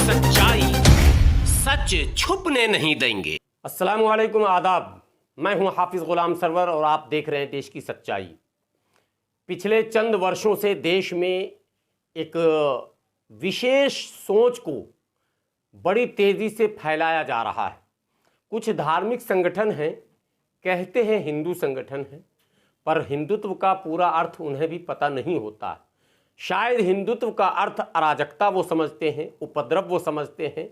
सच्चाई सच छुपने नहीं देंगे। अस्सलाम वालेकुम, आदाब। मैं हूं हाफिज गुलाम सरवर और आप देख रहे हैं देश की सच्चाई। पिछले चंद वर्षों से देश में एक विशेष सोच को बड़ी तेज़ी से फैलाया जा रहा है। कुछ धार्मिक संगठन हैं, कहते हैं हिंदू संगठन हैं, पर हिंदुत्व का पूरा अर्थ उन्हें भी पता नहीं होता है। शायद हिंदुत्व का अर्थ अराजकता वो समझते हैं, उपद्रव वो समझते हैं,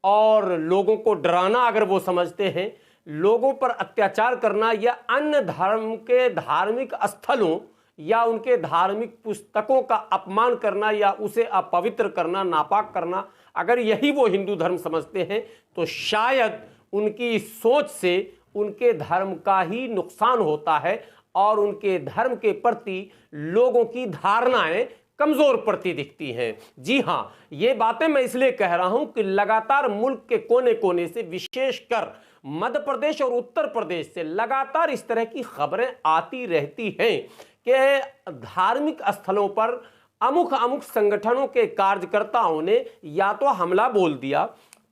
और लोगों को डराना अगर वो समझते हैं, लोगों पर अत्याचार करना या अन्य धर्म के धार्मिक स्थलों या उनके धार्मिक पुस्तकों का अपमान करना या उसे अपवित्र करना, नापाक करना, अगर यही वो हिंदू धर्म समझते हैं तो शायद उनकी सोच से उनके धर्म का ही नुकसान होता है और उनके धर्म के प्रति लोगों की धारणाएं कमजोर पड़ती दिखती हैं। जी हाँ, ये बातें मैं इसलिए कह रहा हूं कि लगातार मुल्क के कोने कोने से, विशेषकर मध्य प्रदेश और उत्तर प्रदेश से लगातार इस तरह की खबरें आती रहती हैं कि धार्मिक स्थलों पर अमुक संगठनों के कार्यकर्ताओं ने या तो हमला बोल दिया,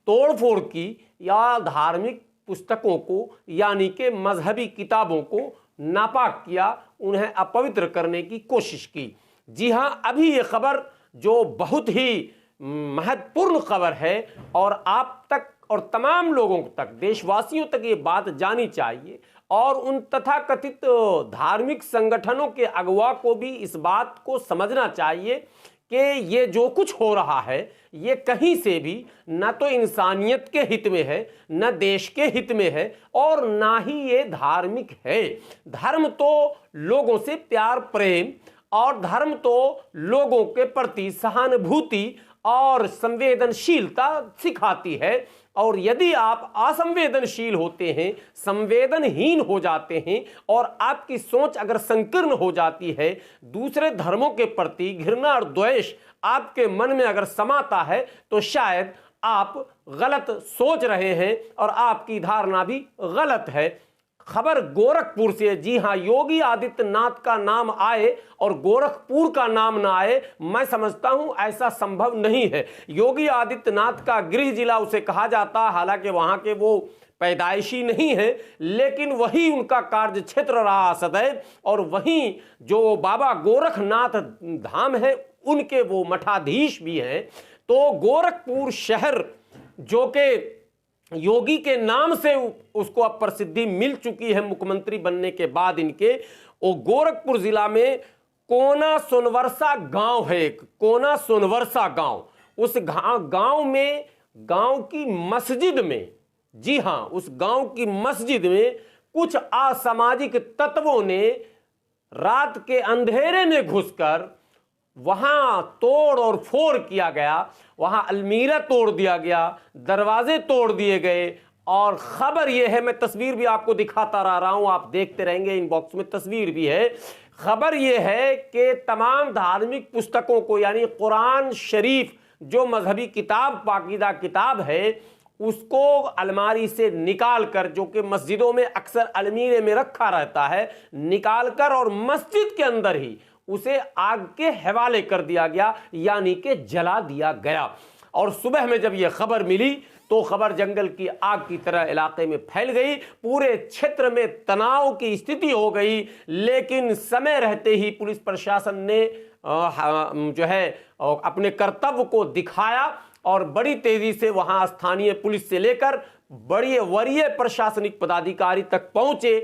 तोड़फोड़ की, या धार्मिक पुस्तकों को यानी कि मजहबी किताबों को नापाक किया, उन्हें अपवित्र करने की कोशिश की। जी हाँ, अभी ये खबर जो बहुत ही महत्वपूर्ण खबर है और आप तक और तमाम लोगों तक, देशवासियों तक ये बात जानी चाहिए और उन तथाकथित धार्मिक संगठनों के अगुवा को भी इस बात को समझना चाहिए कि ये जो कुछ हो रहा है ये कहीं से भी न तो इंसानियत के हित में है, न देश के हित में है और ना ही ये धार्मिक है। धर्म तो लोगों से प्यार, प्रेम और धर्म तो लोगों के प्रति सहानुभूति और संवेदनशीलता सिखाती है। और यदि आप असंवेदनशील होते हैं, संवेदनहीन हो जाते हैं और आपकी सोच अगर संकीर्ण हो जाती है, दूसरे धर्मों के प्रति घृणा और द्वेष आपके मन में अगर समाता है, तो शायद आप गलत सोच रहे हैं और आपकी धारणा भी गलत है। खबर गोरखपुर से। जी हां, योगी आदित्यनाथ का नाम आए और गोरखपुर का नाम ना आए, मैं समझता हूं ऐसा संभव नहीं है। योगी आदित्यनाथ का गृह जिला उसे कहा जाता, हालांकि वहां के वो पैदाइशी नहीं है, लेकिन वही उनका कार्य क्षेत्र रहा सदैव और वहीं जो बाबा गोरखनाथ धाम है उनके वो मठाधीश भी हैं। तो गोरखपुर शहर जो कि योगी के नाम से उसको अब प्रसिद्धि मिल चुकी है मुख्यमंत्री बनने के बाद इनके, वो गोरखपुर जिला में कोना सोनवर्षा गांव है, एक कोना सोनवर्षा गांव। उस गांव में, गांव की मस्जिद में, जी हां, उस गांव की मस्जिद में कुछ असामाजिक तत्वों ने रात के अंधेरे में घुसकर वहां तोड़ और फोड़ किया गया, वहां अलमीरा तोड़ दिया गया, दरवाजे तोड़ दिए गए। और खबर यह है, मैं तस्वीर भी आपको दिखाता रहा हूं, आप देखते रहेंगे, इनबॉक्स में तस्वीर भी है। खबर यह है कि तमाम धार्मिक पुस्तकों को, यानी कुरान शरीफ जो मजहबी किताब, पाकीदा किताब है, उसको अलमारी से निकालकर, जो कि मस्जिदों में अक्सर अलमीरे में रखा रहता है, निकालकर और मस्जिद के अंदर ही उसे आग के हवाले कर दिया गया, यानी कि जला दिया गया। और सुबह में जब यह खबर मिली तो खबर जंगल की आग की तरह इलाके में फैल गई, पूरे क्षेत्र में तनाव की स्थिति हो गई। लेकिन समय रहते ही पुलिस प्रशासन ने जो है अपने कर्तव्य को दिखाया और बड़ी तेजी से वहां स्थानीय पुलिस से लेकर बड़े वरीय प्रशासनिक पदाधिकारी तक पहुंचे।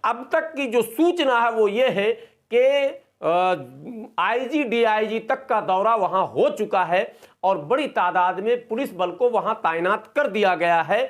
अब तक की जो सूचना है वो ये है कि आईजी, डीआईजी तक का दौरा वहां हो चुका है और बड़ी तादाद में पुलिस बल को वहां तैनात कर दिया गया है।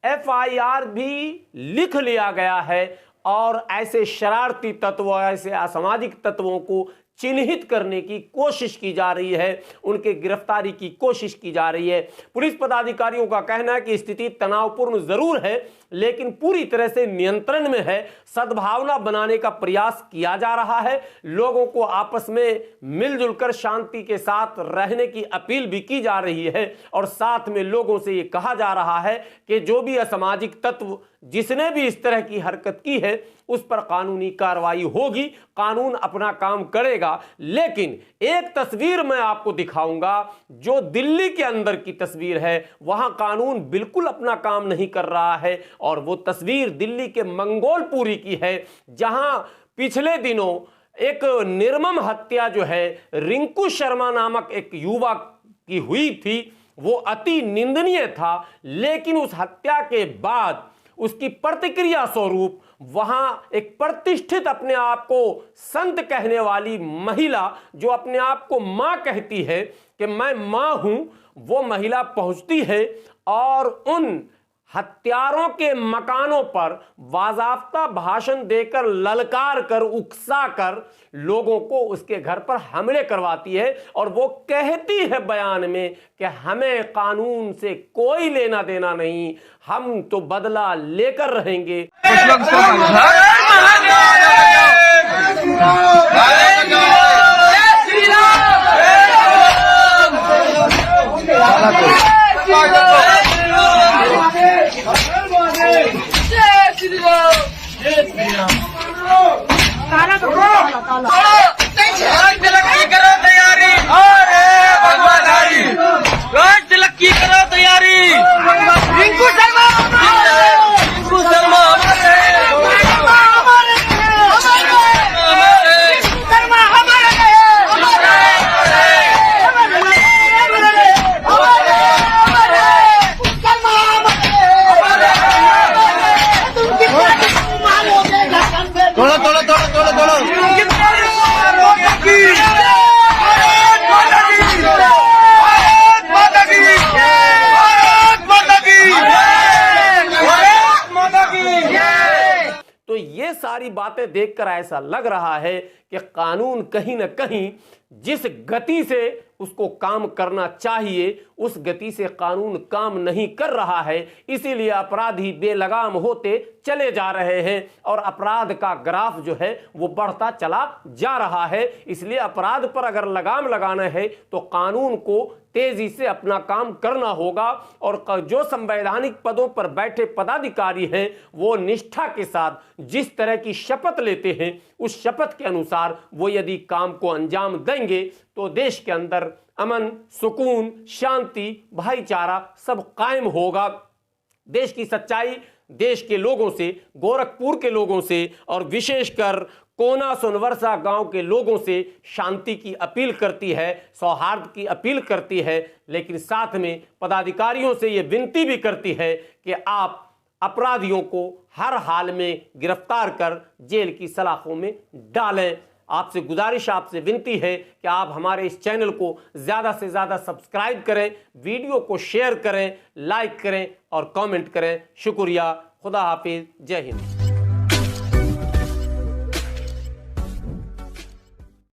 एफआईआर भी लिख लिया गया है और ऐसे शरारती तत्व, ऐसे असामाजिक तत्वों को चिन्हित करने की कोशिश की जा रही है, उनके गिरफ्तारी की कोशिश की जा रही है। पुलिस पदाधिकारियों का कहना है कि स्थिति तनावपूर्ण जरूर है लेकिन पूरी तरह से नियंत्रण में है। सद्भावना बनाने का प्रयास किया जा रहा है, लोगों को आपस में मिलजुल कर शांति के साथ रहने की अपील भी की जा रही है और साथ में लोगों से ये कहा जा रहा है कि जो भी असामाजिक तत्व जिसने भी इस तरह की हरकत की है उस पर कानूनी कार्रवाई होगी, कानून अपना काम करेगा। जाएगा। लेकिन एक तस्वीर मैं आपको दिखाऊंगा जो दिल्ली के अंदर की तस्वीर है, वहां कानून बिल्कुल अपना काम नहीं कर रहा है। और वो तस्वीर दिल्ली के मंगोलपुरी की है, जहां पिछले दिनों एक निर्मम हत्या जो है रिंकू शर्मा नामक एक युवा की हुई थी। वो अति निंदनीय था, लेकिन उस हत्या के बाद उसकी प्रतिक्रिया स्वरूप वहां एक प्रतिष्ठित अपने आप को संत कहने वाली महिला, जो अपने आप को मां कहती है कि मैं मां हूं, वो महिला पहुंचती है और उन हत्यारों के मकानों पर बाज़ाब्ता भाषण देकर, ललकार कर, उकसा कर लोगों को उसके घर पर हमले करवाती है। और वो कहती है बयान में कि हमें कानून से कोई लेना देना नहीं, हम तो बदला लेकर रहेंगे। तो ये सारी बातें देखकर ऐसा लग रहा है कि कानून कहीं ना कहीं जिस गति से उसको काम करना चाहिए, उस गति से कानून काम नहीं कर रहा है। इसीलिए अपराधी बेलगाम होते चले जा रहे हैं और अपराध का ग्राफ जो है वो बढ़ता चला जा रहा है। इसलिए अपराध पर अगर लगाम लगाना है तो कानून को तेजी से अपना काम करना होगा। और जो संवैधानिक पदों पर बैठे पदाधिकारी हैं, वो निष्ठा के साथ जिस तरह की शपथ लेते हैं, उस शपथ के अनुसार वो यदि काम को अंजाम देंगे तो देश के अंदर अमन, सुकून, शांति, भाईचारा सब कायम होगा। देश की सच्चाई देश के लोगों से, गोरखपुर के लोगों से और विशेषकर कोना सोनवर्षा गांव के लोगों से शांति की अपील करती है, सौहार्द की अपील करती है। लेकिन साथ में पदाधिकारियों से यह विनती भी करती है कि आप अपराधियों को हर हाल में गिरफ्तार कर जेल की सलाखों में डालें। आपसे गुजारिश, आपसे विनती है कि आप हमारे इस चैनल को ज़्यादा से ज़्यादा सब्सक्राइब करें, वीडियो को शेयर करें, लाइक करें और कमेंट करें। शुक्रिया। खुदा हाफिज। जय हिंद।